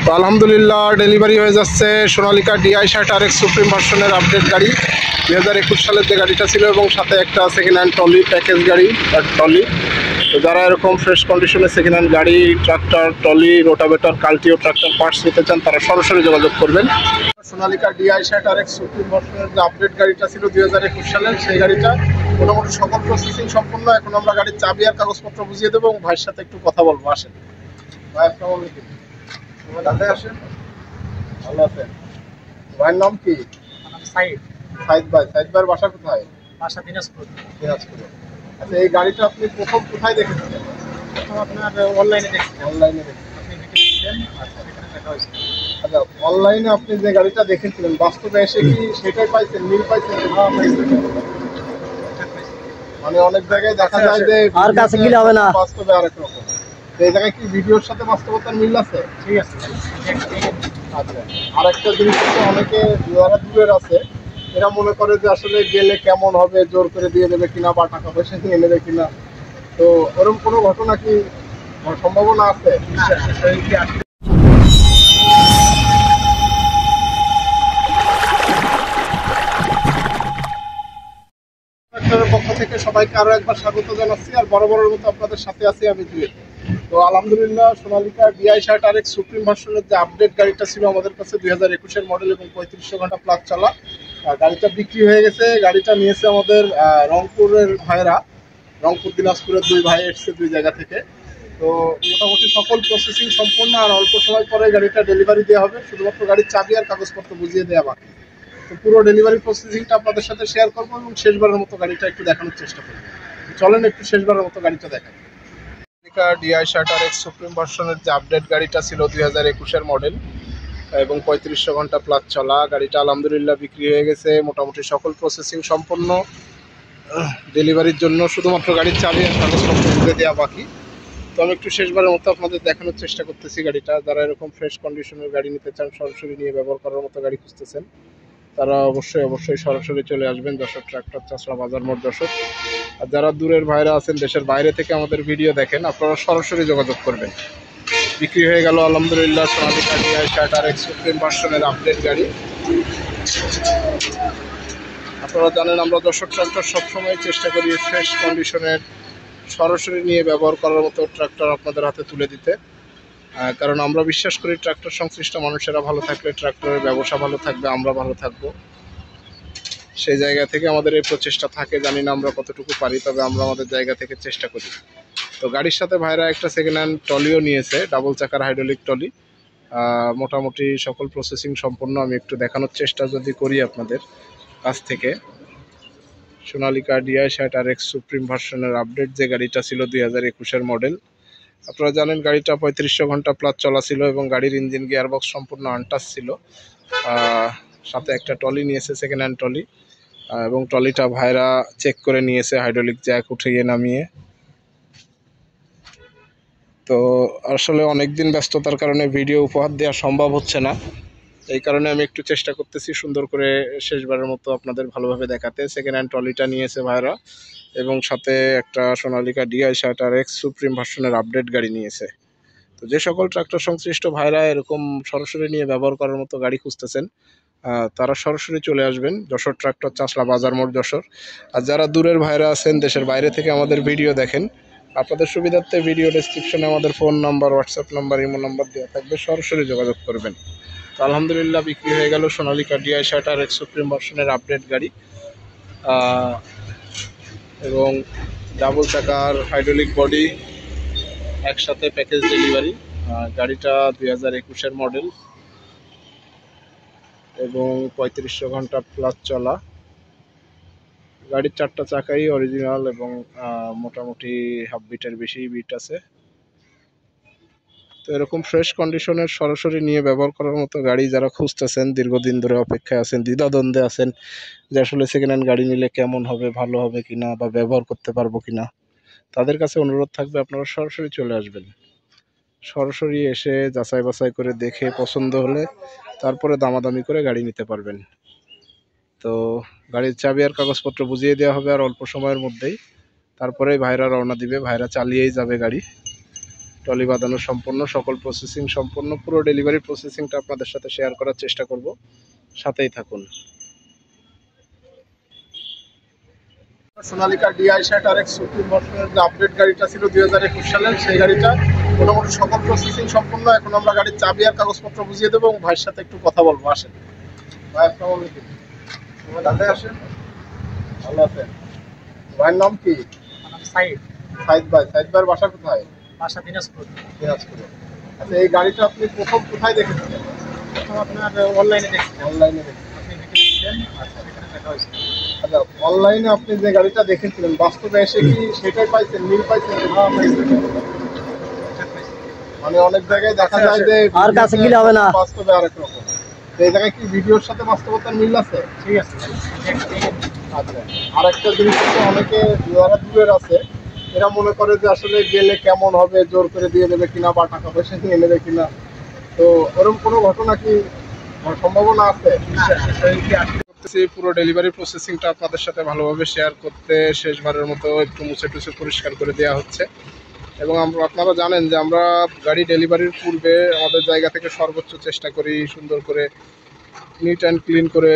তো আলহামদুলিল্লাহ ডেলিভারি হয়ে যাচ্ছে সোনালিকা DI60 RX সুপ্রিম ভার্সনের আপডেট গাড়ি। 2021 সালের যে গাড়িটা ছিল এবং সাথে একটা সেকেন্ড হ্যান্ড ট্রলি প্যাকেজ গাড়ি ট্রলি। তো যারা এরকম ফ্রেশ কন্ডিশনে সেকেন্ড হ্যান্ড গাড়ি, ট্রাক্টর, ট্রলি, রোটাভেটর, কাল্টিও ট্রাক্টর পার্টস নিতে চান তারা সরাসরি যোগাযোগ করবেন। সোনালিকা DI60 RX সুপ্রিম ভার্সনের যে আপডেট গাড়িটা ছিল 2021 সালের, সেই গাড়িটা মোটামুটি সকল প্রসেসিং সম্পূর্ণ। এখন আমরা গাড়ির চাবি আর কাগজপত্র বুঝিয়ে দেবো এবং ভাইয়ের সাথে একটু কথা বলবো। আসেন ভাই, আসসালামু আলাইকুম। ভালো আছেন? ভাইয়ের নাম কি? সাইদ ভাই। সাইদ ভাইয়ের বাসা কোথায়? বাসা দিনাজপুর। আচ্ছা, এই গাড়িটা আপনি প্রথম কোথায় দেখেছিলেন? প্রথম আপনার অনলাইনে দেখছি। অনলাইনে দেখেছিলেন? আপনি দেখেছিলেন, এখানে দেখা হয়েছে। আচ্ছা, অনলাইনে আপনি যে গাড়িটা দেখেছিলেন বাস্তবে এসে কি সেটাই পাইছেন, মিল পাইছেন? মানে অনেক জায়গায় দেখা যায় যে আর কাছে গেলে হবে না, বাস্তবে আরেক রকম। এই জায়গায় কি ভিডিওর সাথে বাস্তবতার মিল আছে? ঠিক আছে। আচ্ছা, আরেকটা জিনিস হচ্ছে অনেকে যারা দূরের আছে এরা মনে করে যে আসলে গেলে কেমন হবে, জোর করে দিয়ে দেবে কিনা বা টাকা পয়সা নিয়ে নেবে কিনা। তো ওরকম কোনো ঘটনা কি সম্ভাবনা আছে? পক্ষ থেকে সবাইকে আরো একবার স্বাগত জানাচ্ছি। আর বরাবরের মতো আপনাদের সাথে আছি আমি জুয়েল। তো আলহামদুলিল্লাহ সোনালিকা DI60 RX সুপ্রিম ভার্সনের যে আপডেট গাড়িটা ছিল আমাদের কাছে 2021-এর মডেল এবং 3500 ঘন্টা প্লাস চলা, গাড়িটা বিক্রি হয়ে গেছে। গাড়িটা নিয়েছে আমাদের রংপুরের ভাইরা, রংপুর দিনাজপুরের দুই ভাই এসছে দুই জায়গা থেকে। তো মোটামুটি সকল প্রসেসিং সম্পূর্ণ, আর অল্প সময় পরে গাড়িটা ডেলিভারি দেওয়া হবে। শুধুমাত্র গাড়ির চাবি আর কাগজপত্র বুঝিয়ে দেওয়া বাকি। তো পুরো ডেলিভারি প্রসেসিংটা আপনাদের সাথে শেয়ার করবো এবং শেষবারের মতো গাড়িটা একটু দেখানোর চেষ্টা করবো। চলেন একটু শেষবারের মতো গাড়িটা দেখাই। DI60 RX সুপ্রিম ভার্সনের যে আপডেট গাড়িটা ছিল 2021-এর মডেল এবং 3500 ঘন্টা প্লাস চলা, গাড়িটা আলহামদুলিল্লাহ বিক্রি হয়ে গেছে। মোটামুটি সকল প্রসেসিং সম্পন্ন। ডেলিভারির জন্য শুধুমাত্র গাড়ির চাবি আর কাগজপত্র বুঝে দেওয়া বাকি। তো আমি একটু শেষবারের মতো আপনাদের দেখানোর চেষ্টা করতেছি গাড়িটা। যারা এরকম ফ্রেশ কন্ডিশনের গাড়ি নিতে চান, সরাসরি নিয়ে ব্যবহার করার মতো গাড়ি খুঁজতেছেন, তারা অবশ্যই সরাসরি চলে আসবেন যশোর ট্রাক্টর, চাষড়া বাজার মোড়, যশোর। আর যারা দূরের ভাইরা আছেন, দেশের বাইরে থেকে আমাদের ভিডিও দেখেন, আপনারা সরাসরি যোগাযোগ করবেন। বিক্রি হয়ে গেল আলহামদুলিল্লাহ সোনালিকা DI60 RX সুপ্রিম ভার্সনের আপডেট গাড়ি। আপনারা জানেন আমরা যশোর ট্রাক্টর সবসময় চেষ্টা করি ফ্রেশ কন্ডিশনের সরাসরি নিয়ে ব্যবহার করার মতো ট্রাক্টর আপনাদের হাতে তুলে দিতে। কারণ আমরা বিশ্বাস করি ট্রাক্টর সংশ্লিষ্ট মানুষেরা ভালো থাকলে ট্রাক্টরের ব্যবসা ভালো থাকবে, আমরা ভালো থাকবো। সেই জায়গা থেকে আমাদের এই প্রচেষ্টা থাকে। জানি না আমরা কতটুকু পারি, তবে আমরা আমাদের জায়গা থেকে চেষ্টা করি। তো গাড়ির সাথে ভাইরা একটা সেকেন্ড হ্যান্ড ট্রলিও নিয়েছে, ডাবল চাকার হাইড্রোলিক ট্রলি। মোটামুটি সকল প্রসেসিং সম্পন্ন। আমি একটু দেখানোর চেষ্টা যদি করি আপনাদের কাছ থেকে। সোনালিকা DI60 RX সুপ্রিম ভার্সনের আপডেট যে গাড়িটা ছিল 2021-এর মডেল। আপনারা জানেন গাড়িটা 3500 ঘন্টা প্লাস চলা ছিল এবং গাড়ির ইঞ্জিন গিয়ারবক্স সম্পূর্ণ আনটাচ ছিল। সাথে একটা ট্রলি নিয়েছে, সেকেন্ড হ্যান্ড ট্রলি, এবং ট্রলিটা ভাইরা চেক করে নিয়েছে হাইড্রোলিক জ্যাক উঠিয়ে নামিয়ে। তো আসলে অনেক দিন ব্যস্ততার কারণে ভিডিও উপহার দেওয়া সম্ভব হচ্ছে না, এই কারণে আমি একটু চেষ্টা করতেছি সুন্দর করে শেষবারের মতো আপনাদের ভালোভাবে দেখাতে। সেকেন্ড হ্যান্ড ট্রলিটা নিয়েছে ভাইরা এবং সাথে একটা সোনালিকা DI60 RX সুপ্রিম ভার্সনের আপডেট গাড়ি নিয়েছে। তো যে সকল ট্রাক্টর সংশ্লিষ্ট ভাইরা এরকম সরাসরি নিয়ে ব্যবহার করার মতো গাড়ি খুঁজতেছেন, তারা সরাসরি চলে আসবেন যশোর ট্রাক্টর, চাষড়া বাজার মোড়, যশোর। আর যারা দূরের ভাইরা আছেন, দেশের বাইরে থেকে আমাদের ভিডিও দেখেন, আপনাদের সুবিধার্থে ভিডিও ডেসক্রিপশনে আমাদের phone number, WhatsApp number, imo number দেওয়া থাকবে, সরাসরি যোগাযোগ করবেন। তো আলহামদুলিল্লাহ বিক্রি হয়ে গেল সোনালিকা DI60 RX সুপ্রিম ভার্সনের আপডেট গাড়ি এবং ডাবল চাকার হাইড্রোলিক বডি একসাথে প্যাকেজ ডেলিভারি। গাড়িটা 2021-এর মডেল এবং 3500 ঘন্টা প্লাস চলা। গাড়ির চারটা চাকাই অরিজিনাল এবং মোটামুটি হাফ বিটের বেশি বিট আছে। তো এরকম ফ্রেশ কন্ডিশনের সরাসরি নিয়ে ব্যবহার করার মতো গাড়ি যারা খুঁজতেছেন, দীর্ঘদিন ধরে অপেক্ষায় আছেন, দ্বিধাদ্বন্দ্বে আছেন যে আসলে সেকেন্ড হ্যান্ড গাড়ি নিলে কেমন হবে, ভালো হবে কিনা বা ব্যবহার করতে পারবো কিনা, তাদের কাছে অনুরোধ থাকবে আপনারা সরাসরি চলে আসবেন। সরাসরি এসে যাচাই বাছাই করে দেখে পছন্দ হলে তারপরে দামাদামি করে গাড়ি নিতে পারবেন। তো গাড়ির চাবি আর কাগজপত্র বুঝিয়ে দেওয়া হবে আর অল্প সময়ের মধ্যেই। তারপরে ভাইরা রওনা দিবে, ভাইরা চালিয়েই যাবে গাড়ি। ট্রলি বাঁধানো সম্পন্ন, সকল প্রসেসিং সম্পন্ন, পুরো ডেলিভারি প্রসেসিংটা আপনাদের সাথে শেয়ার করার চেষ্টা করব, সাথেই থাকুন। সোনালিকা DI60RX সুপ্রিম ভার্সনের যে আপডেট গাড়িটা ছিল 2021 সালের, সেই গাড়িটা মোটামুটি সকল প্রসেসিং সম্পন্ন। এখন আমরা গাড়ির চাবি আর কাগজপত্র বুঝিয়ে দেবো এবং ভাইয়ের সাথে একটু কথা বলবো। আসেন ভাই, আসসালামু আলাইকুম। দাদা আসেন, ভালো আছেন? ভাইয়ের নাম কি? আমার নাম সাইদ। সাইদ ভাই। সাইদ ভাইয়ের বাসা কোথায়? বাসা দিনাজপুর। দিনাজপুরে। আচ্ছা, এই গাড়িটা আপনি প্রথম কোথায় দেখেছিলেন? প্রথম আপনার অনলাইনে দেখছি। অনলাইনে দেখেছিলেন। আপনি ভিডিও দিলেন, আচ্ছা এখানে দেখা হয়েছে। আচ্ছা, অনলাইনে আপনি যে গাড়িটা দেখেছিলেন বাস্তবে এসে কি সেটাই পাইছেন, মিল পাইছেন? ঠিক পাইছি। মানে অনেক জায়গায় দেখা যায় যে আর কাছে গেলে হবে না। বাস্তবে আরেক রকম। তো এই জায়গায় কি ভিডিওর সাথে বাস্তবতার মিল আছে? ঠিক আছে। আচ্ছা, আরেকটা জিনিস হচ্ছে, অনেকে যারা দূরের আছে এরা মনে করে যে আসলে গেলে কেমন হবে, জোর করে দিয়ে দেবে কিনা বা টাকা পয়সা নিয়ে নেবে কিনা। তো ওরকম কোনো ঘটনা কি সম্ভাবনা আছে? পুরো ডেলিভারি প্রসেসিংটা আপনাদের সাথে ভালোভাবে শেয়ার করতে শেষবারের মতো একটু মুছে টুছে পরিষ্কার করে দেওয়া হচ্ছে। এবং আপনারা জানেন যে আমরা গাড়ি ডেলিভারির পূর্বে আমাদের জায়গা থেকে সর্বোচ্চ চেষ্টা করি সুন্দর করে নিট অ্যান্ড ক্লিন করে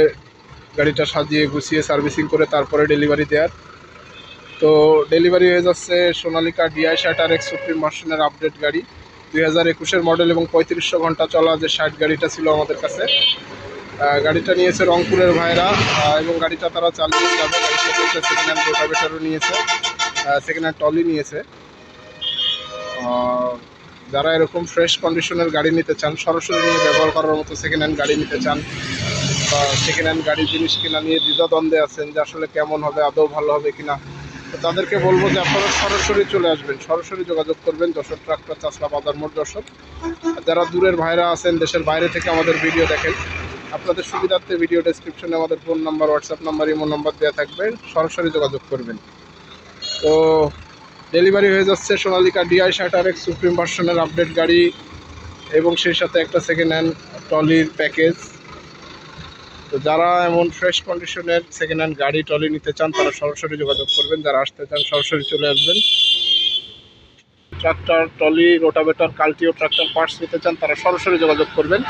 গাড়িটা সাজিয়ে গুছিয়ে সার্ভিসিং করে তারপরে ডেলিভারি দেওয়ার। তো ডেলিভারি হয়ে যাচ্ছে সোনালিকা DI60RX সুপ্রিম ভার্সনের আপডেট গাড়ি, 2021 মডেল এবং 3500 ঘন্টা চলা যে 60 গাড়িটা ছিল আমাদের কাছে। গাড়িটা নিয়েছে রংপুরের ভাইরা এবং গাড়িটা তারা চালিয়ে যাবে। গাড়ির সাথে একটা সেকেন্ড হ্যান্ড রোটাভেটারও নিয়েছে, সেকেন্ড হ্যান্ড ট্রলি নিয়েছে। যারা এরকম ফ্রেশ কন্ডিশনের গাড়ি নিতে চান, সরাসরি নিয়ে ব্যবহার করার মতো সেকেন্ড হ্যান্ড গাড়ি নিতে চান, বা সেকেন্ড হ্যান্ড গাড়ির জিনিস কিনা নিয়ে দ্বিধাদ্বন্দ্বে আছেন যে আসলে কেমন হবে, আদৌ ভালো হবে কিনা, তো তাদেরকে বলবো যে আপনারা সরাসরি চলে আসবেন, সরাসরি যোগাযোগ করবেন যশোর ট্রাক্টর চাষলা বাজার মোড় যশোর। যারা দূরের ভাইরা আছেন, দেশের বাইরে থেকে আমাদের ভিডিও দেখেন, আপনাদের সুবিধার্থে ভিডিও ডেসক্রিপশনে আমাদের phone number, WhatsApp number, imo number দেওয়া থাকবে, সরাসরি যোগাযোগ করবেন। তো ডেলিভারি হয়ে যাচ্ছে সোনালিকা DI60RX সুপ্রিম ভার্সনের আপডেট গাড়ি এবং সেই সাথে একটা সেকেন্ড হ্যান্ড ট্রলির প্যাকেজ। তো যারা এমন ফ্রেশ কন্ডিশনের সেকেন্ড হ্যান্ড গাড়ি ট্রলি নিতে চান তারা সরাসরি যোগাযোগ করবেন, যারা আসতে চান সরাসরি চলে আসবেন। ট্রাক্টর, ট্রলি, রোটাভেটর, কাল্টিও ট্রাক্টর পার্টস নিতে চান তারা সরাসরি যোগাযোগ করবেন।